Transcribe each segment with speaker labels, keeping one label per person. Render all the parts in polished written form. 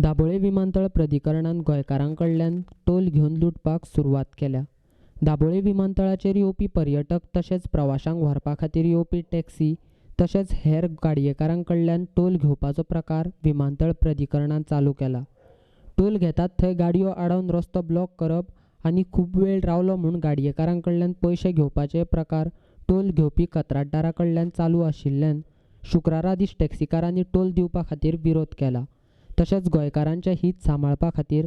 Speaker 1: दाबोळे विमानतळ प्राधिकरणान गोंयकारांकडल्यान टोल घेवन लुटपाक सुरवात केल्या। दाबोळे विमानतळाचेर येवपी पर्यटक तशेंच प्रवाशांक व्हरपा खातीर येवपी टॅक्सी तशेंच हेर गाडयेकारांकडल्यान टोल घेवपाचो प्रकार विमानतळ प्राधिकरणान चालू केला। टोल घेतात थंय गाडयो आडावन रस्तो ब्लॉक करप आनी खूब वेळ रावलो म्हूण गाडयेकारांकडल्यान पयशे घेवपाचे प्रकार टोल घेवपी कंत्राटदारा कडल्यान चालू आशिल्ल्यान शुक्रारा दीस टॅक्सीकारांनी टोल दिवपा खातीर विरोध केला। तशेंच गोंयकारांचें हित सांबाळपा खातीर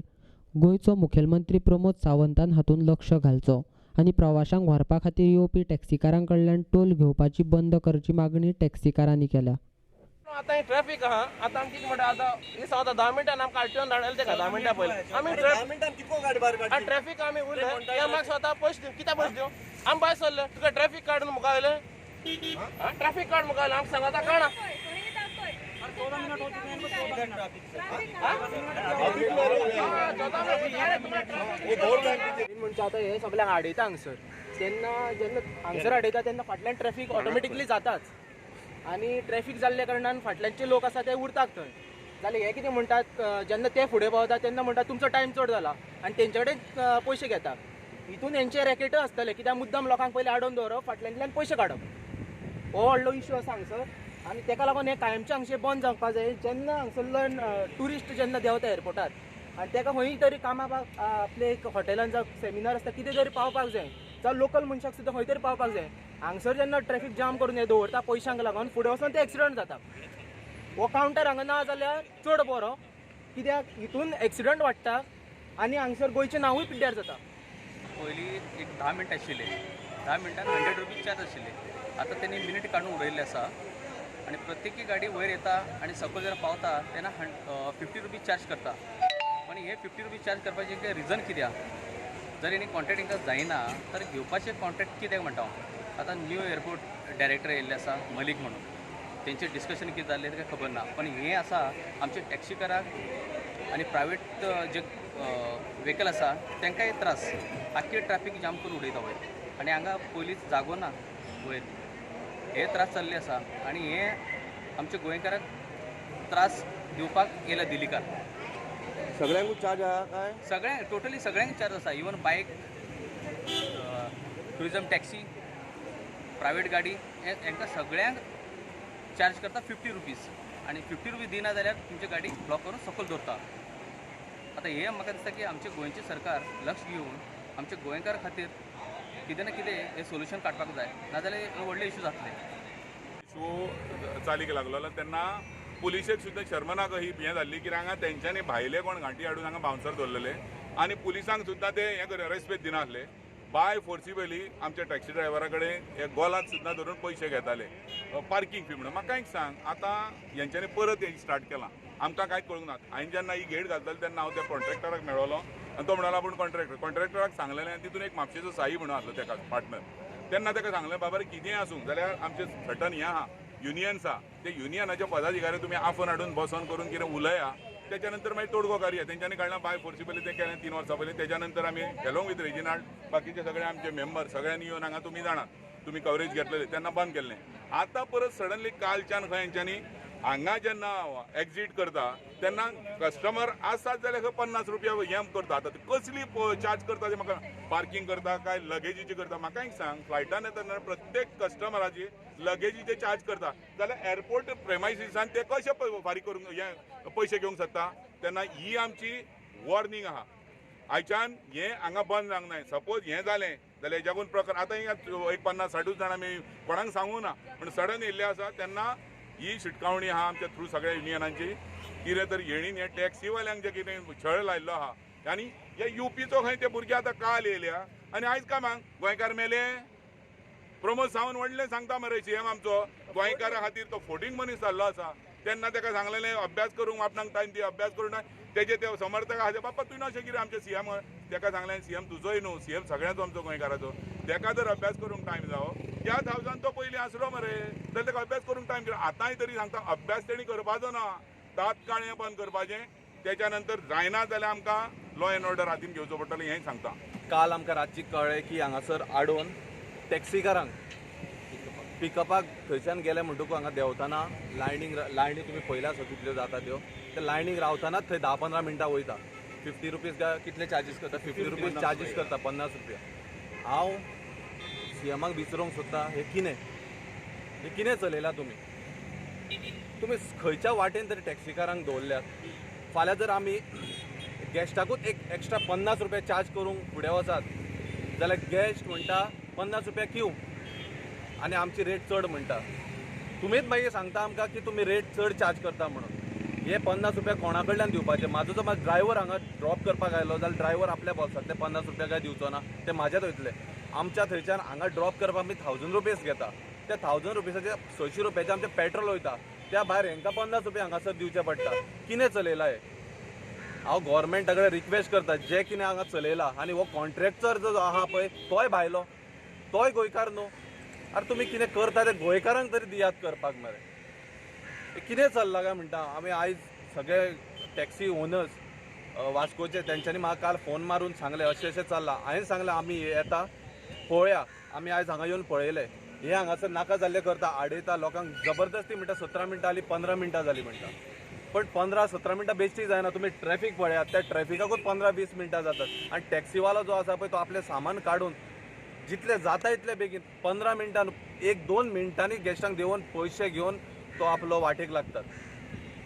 Speaker 1: गोंयचो मुखेलमंत्री प्रमोद सावंतान हातूंत लक्ष घालचो आनी प्रवाशांक व्हरपा खातीर येवपी टॅक्सीकारां कडल्यान टोल घेवपाची बंद करची मागणी टॅक्सीकारांनी केल्या।
Speaker 2: आता ट्रॅफिक आहा आता आमची किती म्हणटा आता हे सांगता 10 मिनिटांनी आमकां आरटीओन धाडले तेका 10 मिनिटां पयलीं आमी
Speaker 3: 10 मिनिटांनी कितको गाडी भायर काडली
Speaker 2: ट्रॅफिक आमी उरले त्या म्हाका स्वता पयशे दिव कित्याक पयशे दिव आमी भायर सरले तुका ट्रॅफिक काडून मुखार आयले ट्रॅफिक कार्ड मुखार आयले आमकां सांगाता कळना म्हणजे आता हे सगळ्यांक आडयता हांगसर तेन्ना जेन्ना हांगसर आडयता तेन्ना फाटल्यान ट्रॅफिक ऑटोमॅटिकली जाताच आनी ट्रॅफिक जाल्ल्या कारणान फाटल्यानचे लोक आसा ते उरतात थंय जाल्यार हे कितें म्हणटात जेन्ना ते फुडें पावता तेन्ना म्हणटात तुमचो टायम चड जाला आनी तेंचे कडेन पयशे घेता हितून हेंचे रॅकेट आसतले कित्याक मुद्दम लोकांक पयलीं आडोवन दवरप फाटल्यानल्यान पयशे काडप हो व्हडलो इश्यू आसा हांगसर आनी तेका लागून हे कायमचे हांगचे बंद जावपा जाय जेन्ना हांगसरल्यान ट्युरिस्ट जेन्ना देंवता एअरपोर्टार आनी तेका खंय तरी कामाक आपले एक हॉटेलान जावं सेमिनार आसता कितें तरी पावपाक जाय जावं लोकल मनशाक सुद्दां खंय तरी पावपाक जाय हांगसर जेन्ना ट्रॅफिक जाम करून हे दवरता पयशांक लागून फुडें वचून ते एक्सिडंट जाता हो कावंटर हांगा ना जाल्यार चड बरो कित्याक हितून एक्सिडंट वाडटा आनी हांगसर गोंयचें नांवूय पिड्ड्यार जाता।
Speaker 4: पयलीं एक 10 मिनटां आशिल्ले 10 मिनटांक 100 रुपीज चार्ज आशिल्ले आतां तेणी मिनीट काडून उडयल्ले आसा आनी प्रत्येकी गाडी वयर येता आनी सकयल जर पावता तेन्ना 50 रुपीज चार्ज करता पण हे 50 रुपीज चार्ज करपाचें काय रिजन कित्याक जर हेणी कॉन्ट्रॅक्ट तांकां जायना तर घेवपाचें कॉन्ट्रॅक्ट कित्याक म्हणटा हांव आतां न्यू एअरपोर्ट डायरेक्टर येयल्ले आसा मलीक म्हणून तेंचें डिस्कशन कितें जाल्लें तें खबर ना पण हें आसा आमचे टॅक्सीकाराक आनी प्रायवेट जे व्हेकल आसा तांकांय त्रास आख्खे ट्रॅफीक जाम करून उडयता वयर आनी हांगा पयलींच जागो ना वयर हे त्रास जाल्ले आसा आनी हे आमच्या गोंयकाराक त्रास दिवपाक येयला दिलीकार
Speaker 3: सगळ्यांकूच चार्ज आहा काय
Speaker 4: सगळ्यांक टोटली सगळ्यांक चार्ज आसा इवन बायक ट्युरिजम टॅक्सी प्रायवेट गाडी हांकां सगळ्यांक चार्ज करता 50 रुपीज आनी 50 रुपीज दिना जाल्यार तुमची गाडी ब्लॉक करून सकयल दवरता। आतां हे म्हाका दिसता की आमचे गोंयचे सरकार लक्ष घेवन आमच्या गोंयकार खातीर कितें ना कितें हे सोल्युशन काडपाक जाय नाजाल्यार हे व्हडले इशू जातले।
Speaker 5: इशू चालीक लागलो तेन्ना पुलिशेक सुद्दां शर्मनाक ही हें जाल्ली की हांगा तेंच्यांनी भायले कोण घांटी हाडून हांगा बाउन्सर दवरलेले आनी पुलिसांक सुद्दां ते हें रेस्पेद दिनासले बाय फोर्सिबली आमच्या टॅक्सी ड्रायव्हरा कडेन हे गोलाक सुद्दां धरून पयशे घेताले पार्किंग फी म्हणून। म्हाका एक सांग आतां हेंच्यांनी परत हे स्टार्ट केलां आमकां कांयच कळूंक ना हांवें जेन्ना ही गेट घालताली तेन्ना हांव त्या कॉन्ट्रॅक्टराक मेळ्ळो आनी तो म्हणलो पूण कॉन्ट्रॅक्टराक सांगलेलें आनी तितून एक म्हापशेचो साई म्हणून आसलो तेका पार्टनर तेन्ना ताका सांगलें बाबा रे कितेंय आसूं जाल्यार आमचे सर्टन हें आहा युनियन्स आहा ते युनियनाचे पदाधिकारी तुमी आफोन हाडून बसोन करून कितें उलया त्याच्या नंतर मागीर तोडगो काडया तेंच्यांनी काडला बाय फोर्सिबली ते केलें 3 वर्सां पयलीं त्याच्या नंतर आमी एलोंग विथ रेजिनाल्ड बाकीचे सगळे आमचे मेंबर सगळ्यांनी येवन हांगा तुमी जाणात तुमी कवरेज घेतलेले तेन्ना बंद केल्लें आतां परत सडनली कालच्यान खंय हेंच्यांनी हांगा जेन्ना एक्झीट करता तेन्ना कस्टमर आसात जाल्यार खंय 50 रुपया हें करता आतां कसली चार्ज करता ते म्हाका पार्किंग करता काय लगेजीची करता म्हाका एक सांग फ्लायटान येतना प्रत्येक कस्टमराची लगेजीचे चार्ज करता जाल्यार एअरपोर्ट प्रेमायसिसान ते कशे फारीक करूंक हें पयशे घेवंक शकता तेन्ना ही आमची वॉर्निंग आहा आयच्यान हें हांगा बंद जावंक जाय सपोज हें जालें जाल्यार हेज्याकून प्रकार आतां एक 50-60 जाण आमी कोणाक सांगूं ना पूण सडन येयल्ले आसा तेन्ना ही शिटकावणी आहा आमच्या थ्रू सगळ्या युनियनांची कितें तरी हेणीन हे टॅक्सीवाल्यांक जे कितें छळ लायल्लो आहा आनी हे युपीचो खंय ते भुरगे आतां काल येयल्या आनी आयज कामांक गोंयकार मेले प्रमोद सावंत व्हडलें सांगता मरे सीएम आमचो गोंयकारा खातीर तो 14 मनीस जाल्लो आसा तेन्ना ताका सांगलेलें अभ्यास करूंक आपणाक टायम दी अभ्यास करूं ना तेजे ते समर्थक आहा बापा तुवें अशें कितें आमचे सीएम ताका सांगलें सीएम तुजोय न्हू सीएम सगळ्यांचो आमचो गोंयकाराचो ताका जर अभ्यास करूंक टायम जावो त्या थावजान तो पयलीं आसलो मरे जाल्यार ताका अभ्यास करूंक टायम दिलो आतांय तरी सांगता अभ्यास तेणी करपाचो ना तात्काळ हें बंद करपाचें त्याच्या नंतर जायना जाल्यार आमकां लॉ एंड ऑर्डर हातीन घेवचो पडटलें हें सांगता।
Speaker 3: काल आमकां रातची कळ्ळें की हांगासर आडोवन टॅक्सीकारांक पिकअपाक थंयच्यान गेले म्हणटकूच हांगा देंवतना लायनी तुमी पयल्या आसा कितल्यो जाता त्यो ते लायनीक रावतानाच थंय 10-15 मिनटां वयता. 50 रुपीज काय कितले चार्जीस करता? 50 रुपीज चार्जीस करता, 50 रुपया. हांव सीएमाक विचारूंक सोदता, हे कितें चलयला तुमी खंयच्या वाटेन तरी टॅक्सीकारांक दवरल्यात. फाल्यां जर आमी गॅस्टाकूच एक एक्स्ट्रा 50 रुपया चार्ज करूंक फुडें वचात जाल्यार गॅस्ट म्हणटा 50 रुपया क्यू आनी आमची रेट चड म्हणटा. तुमीच मागीर सांगता आमकां की तुमी रेट चड चार्ज करता म्हणून. हे 50 रुपया कोणा कडल्यान दिवपाचे? म्हाजो जर म्हाका ड्रायव्हर हांगा ड्रॉप करपाक आयलो जाल्यार ड्रायव्हर आपल्या बॉक्सांतले 50 रुपया काय दिवचो ना, ते म्हाजेच वयतले. आमच्या थंयच्यान हांगा ड्रॉप करपाक आमी 1000 रुपीज घेता. त्या 1000 रुपीसाचे 600 रुपयाचे आमचे पेट्रोल वयता. त्या भायर हांकां 50 रुपया हांगासर दिवचे पडटा. कितें चलयला हे? हांव गोवोरमेंटा कडेन रिक्वेस्ट करता, जे कितें हांगा चलयला आनी हो कॉन्ट्रॅक्टर जो आहा पळय तोय भायलो, तोय गोंयकार न्हू. अरे तुमी कितें करता ते गोंयकारांक तरी दियात करपाक मरे. कितें चल्लां काय म्हणटा. आमी आयज सगळे टॅक्सी ओनर्स वास्कोचे तेंच्यांनी म्हाका काल फोन मारून सांगले अशें अशें चल्लां. हांवें सांगलें आमी येता पळोवया. आमी आयज हांगा येवन पळयले. हे हांगासर नाका जाल्लें करता, आडयता लोकांक जबरदस्ती म्हणटा. 17 मिनटां जालीं, 15 मिनटां जालीं म्हणटा. पण 15-17 मिनटां बेश्टी जायना. तुमी ट्रॅफीक पळयात, त्या ट्रॅफिकाकूच 15-20 मिनटां जातात. आनी टॅक्सीवालो जो आसा पळय तो आपलें सामान काडून जितले जाता इतले बेगीन 15 मिनटान 1-2 मिनटांनी गॅस्टांक देंवन पयशे घेवन तो आपलो वाटेक लागतात.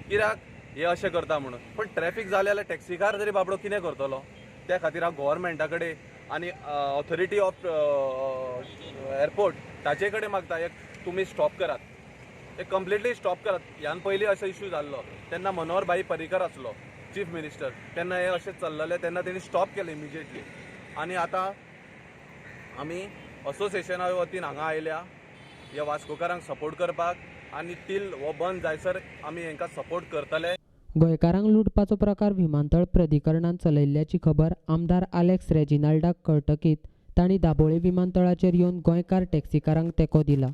Speaker 3: कित्याक? हे अशें करता म्हणून. पण ट्रॅफीक जालें जाल्यार टॅक्सीकार तरी बाबडो कितें करतलो? त्या खातीर हांव गोवोरमेंटा कडेन आनी ऑथॉरिटी ऑफ एअरपोर्ट ताचे कडेन मागता, एक तुमी स्टॉप करात, एक कंप्लिटली स्टॉप करात. ह्यान पयलीं असो इश्यू जाल्लो तेन्ना मनोहर भाई पर्रीकर आसलो चीफ मिनिस्टर, तेन्ना हे अशें चल्ललें तेन्ना तेणी स्टॉप केलें इमिजिएटली. आनी आतां आमी असोसिएशना वतीन हांगा आयल्या ह्या वास्कोकारांक सपोर्ट करपाक आनी टील हो बंद जायसर आमी हांकां सपोर्ट करतले.
Speaker 1: गोंयकारांक लुटपाचो प्रकार विमानतळ प्राधिकरणान चलयल्ल्याची खबर आमदार आलेक्स रेजिनाल्डाक कळटकीत तांणी दाबोळे विमानतळाचेर येवन गोंयकार टॅक्सीकारांक तेंको दिला.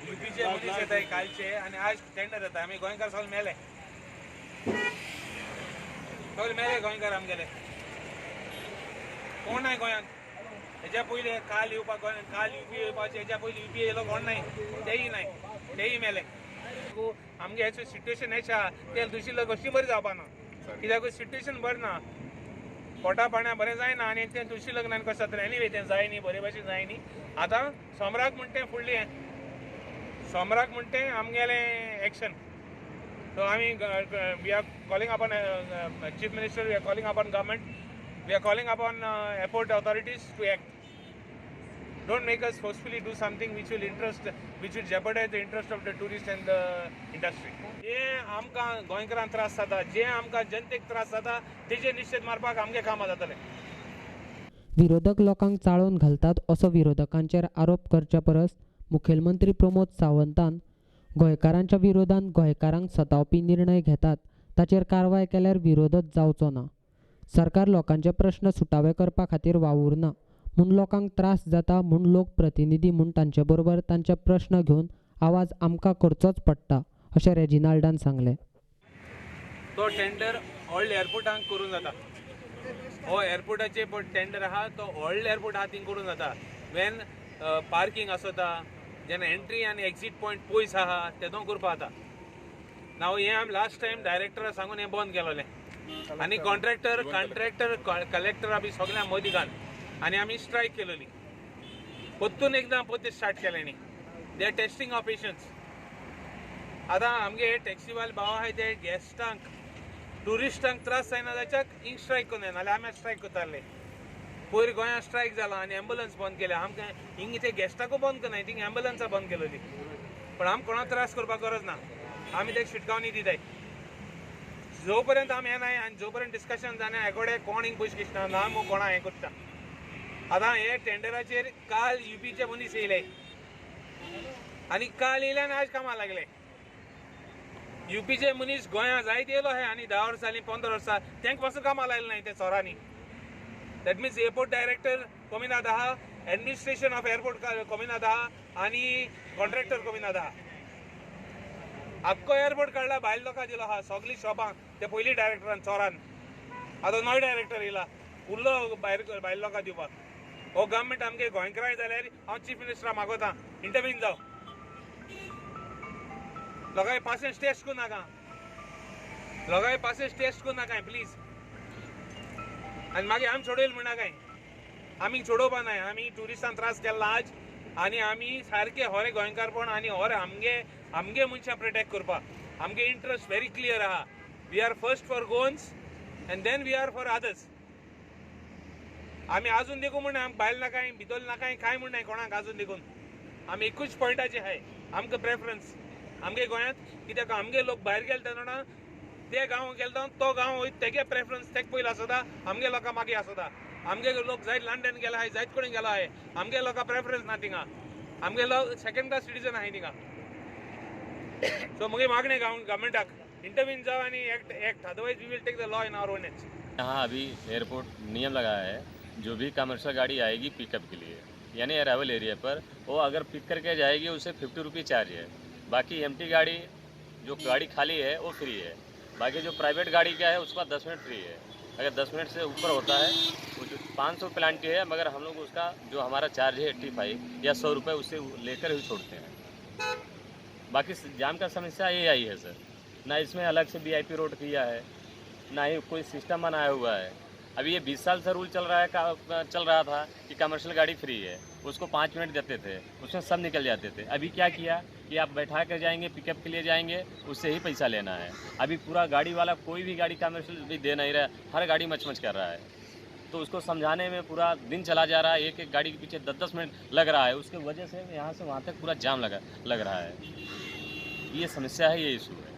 Speaker 6: युपीचे मनीस येत आहे कालचे आणि आज टेंडर येत आहे. आम्ही गोंयकार सगळे मेले गोंयकार आमगेले कोण नाही गोंयांत. हेच्या पयलीं काल येवपाक काल युपी येवपाचे, हेच्या पयलीं युपी येयलो कोण नाही, तेही मेले. आमगे हेचो सिट्युएशन हें आहा तें दुसरी गोश्टी बरी जावपा ना. कित्याक सिट्युएशन बरें ना, पोटा पाण्यां बरें जायना आनी तें दुसरी लग्नान कशें जातलें. एनीवे तें जाय न्ही, बरे भाशेन जाय न्ही. आतां सोमराक म्हणटा तें फुडलें सोमराक म्हणटा तें आमगेलें एक्शन. सो आमी we are calling upon chief minister, we are calling upon government, we are calling upon airport authorities to act. Don't make us forcefully do something which will jeopardize the interest of the tourist and the industry. जे आमकां गोंयकारांक त्रास जाता, जे आमकां जनतेक त्रास जाता तेजे निश्चित मारपाक आमगे कामां जातलें.
Speaker 1: विरोधक लोकांक चाळोवन घालतात असो विरोधकांचेर आरोप करचे परस मुखेलमंत्री प्रमोद सावंतान गोंयकारांच्या विरोधान गोंयकारांक सतावपी निर्णय घेतात ताचेर कारवाय केल्यार विरोधच जावचो ना. सरकार लोकांचे प्रश्न सुटावे करपा खातीर वावुरना म्हूण लोकांक त्रास जाता म्हूण लोक प्रतिनिधी म्हूण तांचे बरोबर तांचे प्रश्न घेवन आवाज आमकां करचोच पडटा अशें रेजिनाल्डान सांगलें.
Speaker 6: तो टेंडर व्हडले एअरपोर्टांक करूं जाता. हो एअरपोर्टाचे टेंडर आहा तो व्हडले एअरपोर्ट आहा थिंग करूं जाता. वेन पार्किंग आसता, जेन्ना एंट्री आनी एक्झीट पॉयंट पयस आहा तेदो करपा जाता. नाव हें आमी लास्ट टायम डायरेक्टरा सांगून हें बंद केलोलें आनी कॉन्ट्रॅक्टर कलेक्टरा बी सगळ्यां मदीं घाल आनी आमी स्ट्रायक केलेली. परतून एकदां परते स्टार्ट केलें न्ही. They are testing of patience. आतां आमगे टॅक्सीवाले भाव आहाय ते गेस्टांक ट्युरिस्टांक त्रास जायना जाच्याक हिंग स्ट्रायक करूं नाल्यार आमी स्ट्रायक करताले. पयर गोंयांत स्ट्रायक जाला आनी एम्बुलन्स बंद केल्या. आमकां हिंग ते गेस्टाकूय बंद करनाय, थिंग एम्बुलन्सां बंद केलेली. पण आमी कोणाक त्रास करपाक गरज ना. आमी ते शिटकावनी दिताय. जो पर्यंत आमी येनाय आनी जो पर्यंत डिस्कशन जायना हेकोडे कोण हिंग पयशे दिसना ना मग कोणा हें करता. आतां हे टेंडराचेर काल युपीचे मनीस येयले आनी काल येयले आनी आज कामां लागले. युपीचे मनीस गोंया जायत येयलो हे आनी 10 वर्सां 15 वर्सां तेंक पासून कामां लायले नाय ते चोरांनी. दॅट मिन्स एअरपोर्ट डायरेक्टर कमिनात आहा, एडमिनिस्ट्रेशन ऑफ एअरपोर्ट कमिनात आहा आनी कॉन्ट्रॅक्टर कमिनात आहा. आख्खो एअरपोर्ट काडला भायल लोकां दिलो आहा. सगळीं शॉपां ते पयलीं डायरेक्टरान चोरान आतां नवो डायरेक्टर येयला उरलो भायर लोकांक दिवपाक हो गव्हर्मेंट आमगे गोंयकाराय जाल्यार हांव चीफ मिनिस्टरा मागोता इंटरव्यून जावं लोकांय पासेस टेस्ट करूं नाका लोकांय पासेस टेस्ट करूं नाकाय प्लीज आनी मागीर आमी सोडयलें म्हणा काय आमी सोडोवपा नाय आमी ट्युरिस्टांक त्रास केला आज आनी आमी सारके होरे गोंयकारपण आनी होरे आमगे मनशां प्रोटेक्ट करपाक आमगे इंट्रस्ट व्हेरी क्लियर आहा we are first for Goans and then we are for others आमी आजून देखून म्हण आमकां भायल नाकाय भितर नाकाय कांय म्हण नाय कोणाक आजून देखून आमी एकूच पॉयंटाचे आहाय आमकां प्रेफरन्स आमगे गोंयांत कित्याक आमगे लोक भायर गेले तेन्ना ते गांव गेलो तो गांव वयता तेगे प्रेफरन्स तेक पयलीं आसता आमगे लोकां मागीर आसता आमगे लोक जायत लंडन गेला हाय जायत कडेन गेला हाय आमगे लोकां प्रेफरन्स ना थिंगा आमगे लोक सेकंड क्लास सिटीजन आहाय थिंगा सो मुगे मागणें गव्हर्मेंटाक इंटरव्यून जाव आनी act otherwise we will take the law in our own hands.
Speaker 7: यहाँ अभी एयरपोर्ट नियम लगाया है जो भी कमर्शियल गाड़ी आएगी पिकअप के लिए यानी अराइवल एरिया पर वो अगर पिक करके जाएगी उसे 50 रुपये चार्ज है। बाकी एम्प्टी गाड़ी जो गाड़ी खाली है वो फ्री है। बाकी जो प्राइवेट गाड़ी का है उसका 10 मिनट फ्री है। अगर 10 मिनट से ऊपर होता है वो जो 500 प्लांटी है मगर हम लोग उसका जो हमारा चार्ज है 85 या 100 रुपये उससे लेकर ही छोड़ते हैं। बाकी जाम का समस्या ये आई है सर, ना इसमें अलग से VIP रोड किया है ना ही कोई सिस्टम बनाया हुआ है। अभी ये 20 साल से रूल चल रहा था कि कमर्शियल गाड़ी फ्री है, उसको 5 मिनट देते थे उसमें सब निकल जाते थे। अभी क्या किया कि आप बैठा कर जाएंगे पिकअप के लिए जाएंगे उससे ही पैसा लेना है। अभी पूरा गाड़ी वाला कोई भी गाड़ी कमर्शियल भी दे नहीं रहा, हर गाड़ी मच कर रहा है। तो उसको समझाने में पूरा दिन चला जा रहा है, एक एक गाड़ी के पीछे 10-10 मिनट लग रहा है। उसके वजह से यहाँ से वहाँ तक पूरा जाम लग रहा है। ये समस्या है, ये इशू है।